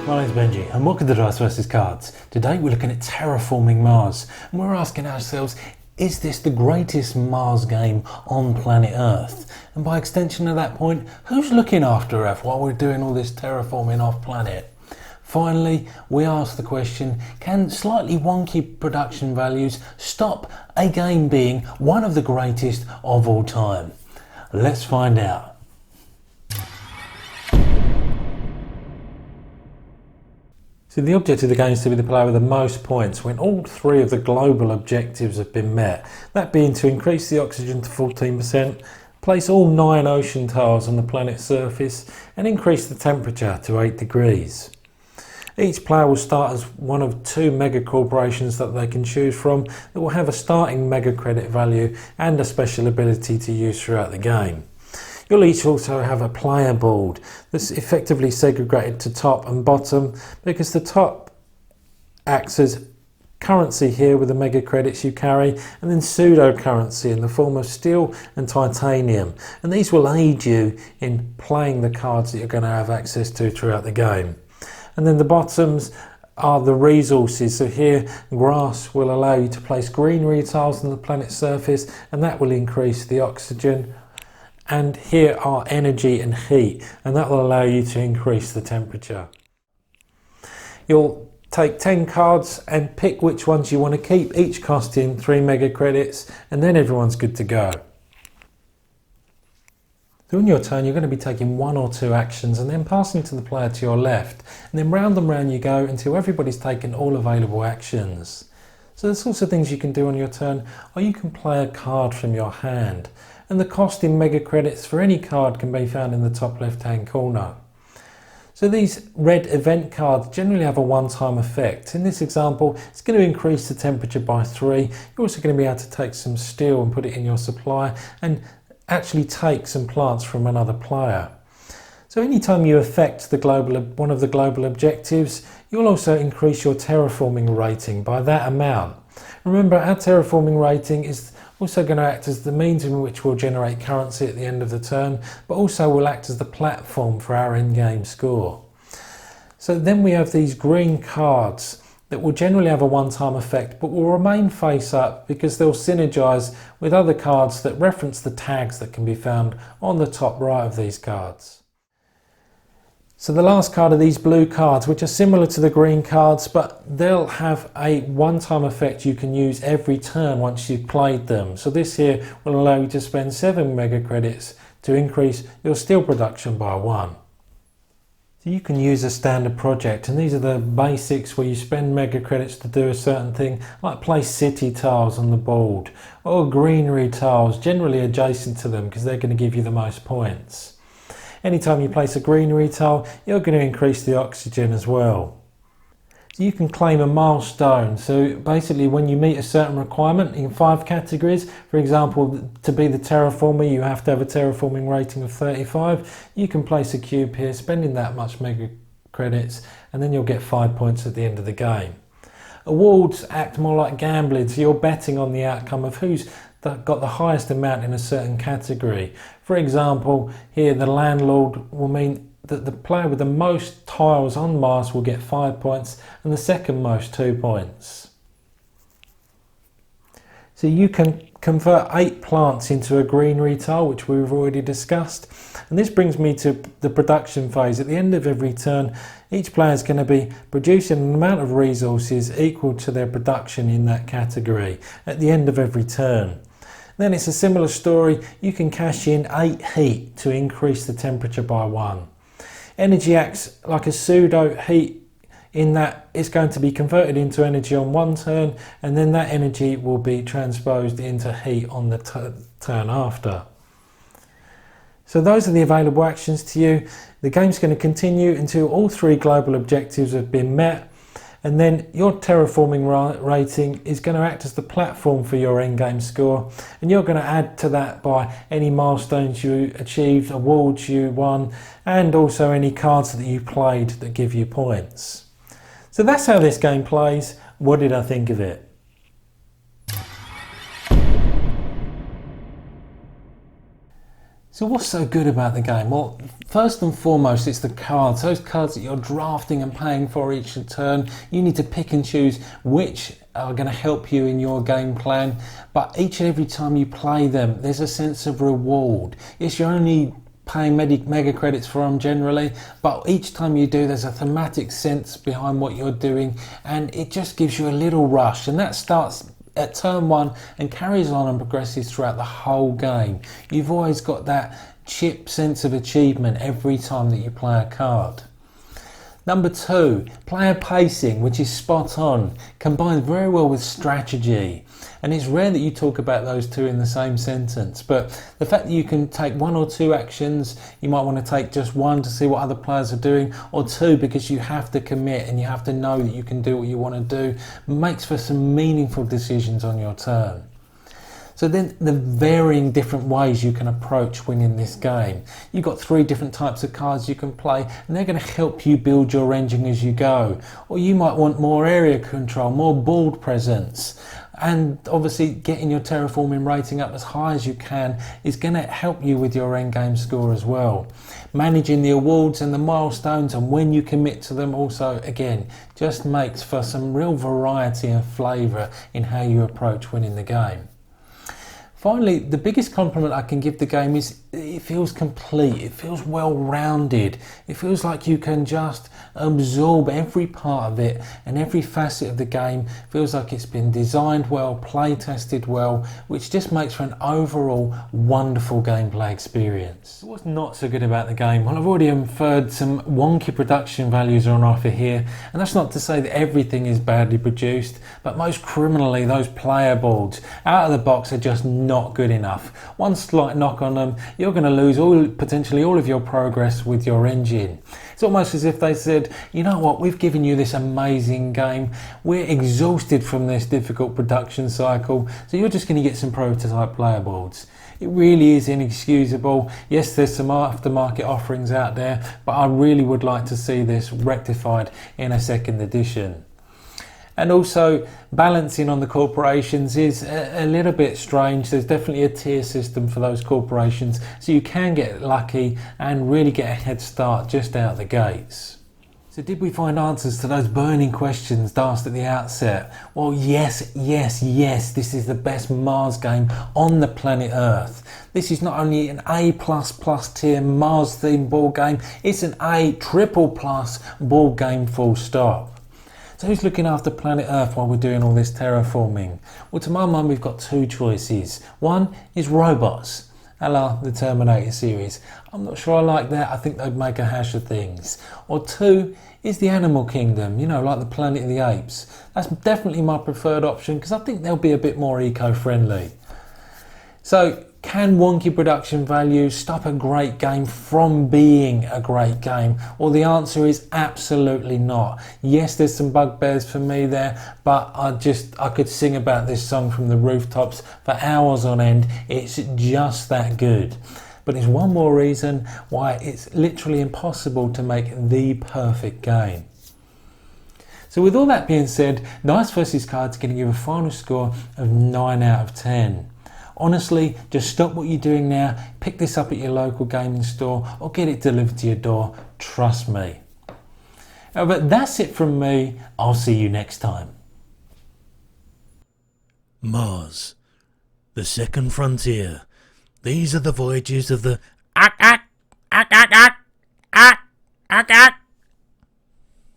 My name's Benji and welcome to Dice vs Cards. Today we're looking at Terraforming Mars and we're asking ourselves, is this the greatest Mars game on planet Earth? And by extension of that point, who's looking after Earth while we're doing all this terraforming off planet? Finally, we ask the question, can slightly wonky production values stop a game being one of the greatest of all time? Let's find out. So the objective of the game is to be the player with the most points when all three of the global objectives have been met. That being to increase the oxygen to 14%, place all 9 ocean tiles on the planet's surface, and increase the temperature to 8 degrees. Each player will start as one of 2 mega corporations that they can choose from that will have a starting mega credit value and a special ability to use throughout the game. You'll each also have a player board that's effectively segregated to top and bottom, because the top acts as currency here with the mega credits you carry, and then pseudo currency in the form of steel and titanium, and these will aid you in playing the cards that you're going to have access to throughout the game. And then the bottoms are the resources. So here grass will allow you to place greenery tiles on the planet's surface, and that will increase the oxygen. And here are energy and heat, and that will allow you to increase the temperature. You'll take 10 cards and pick which ones you want to keep, each costing 3 mega credits, and then everyone's good to go. So on your turn, you're going to be taking 1 or 2 actions and then passing to the player to your left, and then round and round you go until everybody's taken all available actions. So the sorts of things you can do on your turn are you can play a card from your hand, and the cost in mega credits for any card can be found in the top left hand corner. So these red event cards generally have a one-time effect. In this example, it's going to increase the temperature by 3. You're also going to be able to take some steel and put it in your supply and actually take some plants from another player. So anytime you affect one of the global objectives, you'll also increase your terraforming rating by that amount. Remember, our terraforming rating is also going to act as the means in which we'll generate currency at the end of the turn, but also will act as the platform for our in-game score. So then we have these green cards that will generally have a one-time effect, but will remain face up because they'll synergize with other cards that reference the tags that can be found on the top right of these cards. So the last card are these blue cards, which are similar to the green cards, but they'll have a one-time effect you can use every turn once you've played them. So this here will allow you to spend 7 mega credits to increase your steel production by 1. So you can use a standard project, and these are the basics where you spend mega credits to do a certain thing, like place city tiles on the board, or greenery tiles generally adjacent to them because they're going to give you the most points. Anytime you place a greenery tile, you're going to increase the oxygen as well. So you can claim a milestone. So basically when you meet a certain requirement in 5 categories, for example, to be the terraformer, you have to have a terraforming rating of 35. You can place a cube here, spending that much mega credits, and then you'll get 5 points at the end of the game. Awards act more like gambling, so you're betting on the outcome of who's got the highest amount in a certain category. For example, here the landlord will mean that the player with the most tiles on Mars will get 5 points and the second most 2 points. So you can convert 8 plants into a greenery tile, which we've already discussed. And this brings me to the production phase. At the end of every turn, each player is going to be producing an amount of resources equal to their production in that category at the end of every turn. Then it's a similar story. You can cash in 8 heat to increase the temperature by 1. Energy acts like a pseudo heat in that it's going to be converted into energy on one turn, and then that energy will be transposed into heat on the turn after. So those are the available actions to you. The game's going to continue until all 3 global objectives have been met, and then your terraforming rating is going to act as the platform for your endgame score, and you're going to add to that by any milestones you achieved, awards you won, and also any cards that you played that give you points. So that's how this game plays. What did I think of it? So what's so good about the game? Well, first and foremost, it's the cards. Those cards that you're drafting and paying for each turn. You need to pick and choose which are going to help you in your game plan. But each and every time you play them, there's a sense of reward. Yes, you're only paying mega credits for them generally, but each time you do, there's a thematic sense behind what you're doing, and it just gives you a little rush. And that starts at turn 1 and carries on and progresses throughout the whole game. You've always got that chip sense of achievement every time that you play a card. Number 2, player pacing, which is spot on, combined very well with strategy. And it's rare that you talk about those two in the same sentence, but the fact that you can take 1 or 2 actions, you might want to take just 1 to see what other players are doing, or 2 because you have to commit and you have to know that you can do what you want to do, makes for some meaningful decisions on your turn. So then the varying different ways you can approach winning this game. You've got 3 different types of cards you can play, and they're going to help you build your engine as you go. Or you might want more area control, more board presence. And obviously getting your terraforming rating up as high as you can is going to help you with your endgame score as well. Managing the awards and the milestones and when you commit to them also, again, just makes for some real variety and flavour in how you approach winning the game. Finally, the biggest compliment I can give the game is it feels complete, it feels well-rounded, it feels like you can just absorb every part of it, and every facet of the game feels like it's been designed well, play tested well, which just makes for an overall wonderful gameplay experience. What's not so good about the game? Well, I've already inferred some wonky production values are on offer here, and that's not to say that everything is badly produced, but most criminally those player boards out of the box are just not good enough. One slight knock on them, you're going to lose potentially all of your progress with your engine. It's almost as if they said, you know what, we've given you this amazing game, we're exhausted from this difficult production cycle, so you're just going to get some prototype player boards. It really is inexcusable. Yes, there's some aftermarket offerings out there, but I really would like to see this rectified in a second edition. And also, balancing on the corporations is a little bit strange. There's definitely a tier system for those corporations, so you can get lucky and really get a head start just out the gates. So did we find answers to those burning questions asked at the outset? Well, yes, this is the best Mars game on the planet Earth. This is not only an A++ tier Mars themed board game, it's an A++ board game full stop. So who's looking after planet Earth while we're doing all this terraforming? Well, to my mind, we've got 2 choices. One is robots, a la the Terminator series. I'm not sure I like that. I think they'd make a hash of things. Or 2 is the animal kingdom, you know, like the Planet of the Apes. That's definitely my preferred option because I think they'll be a bit more eco-friendly. So, can wonky production values stop a great game from being a great game? Well, the answer is absolutely not. Yes, there's some bugbears for me there, but I could sing about this song from the rooftops for hours on end. It's just that good. But it's one more reason why it's literally impossible to make the perfect game. So with all that being said, Dice vs Cards are going to give a final score of 9 out of 10. Honestly, just stop what you're doing now, pick this up at your local gaming store or get it delivered to your door, trust me. But that's it from me, I'll see you next time. Mars, the second frontier. These are the voyages of the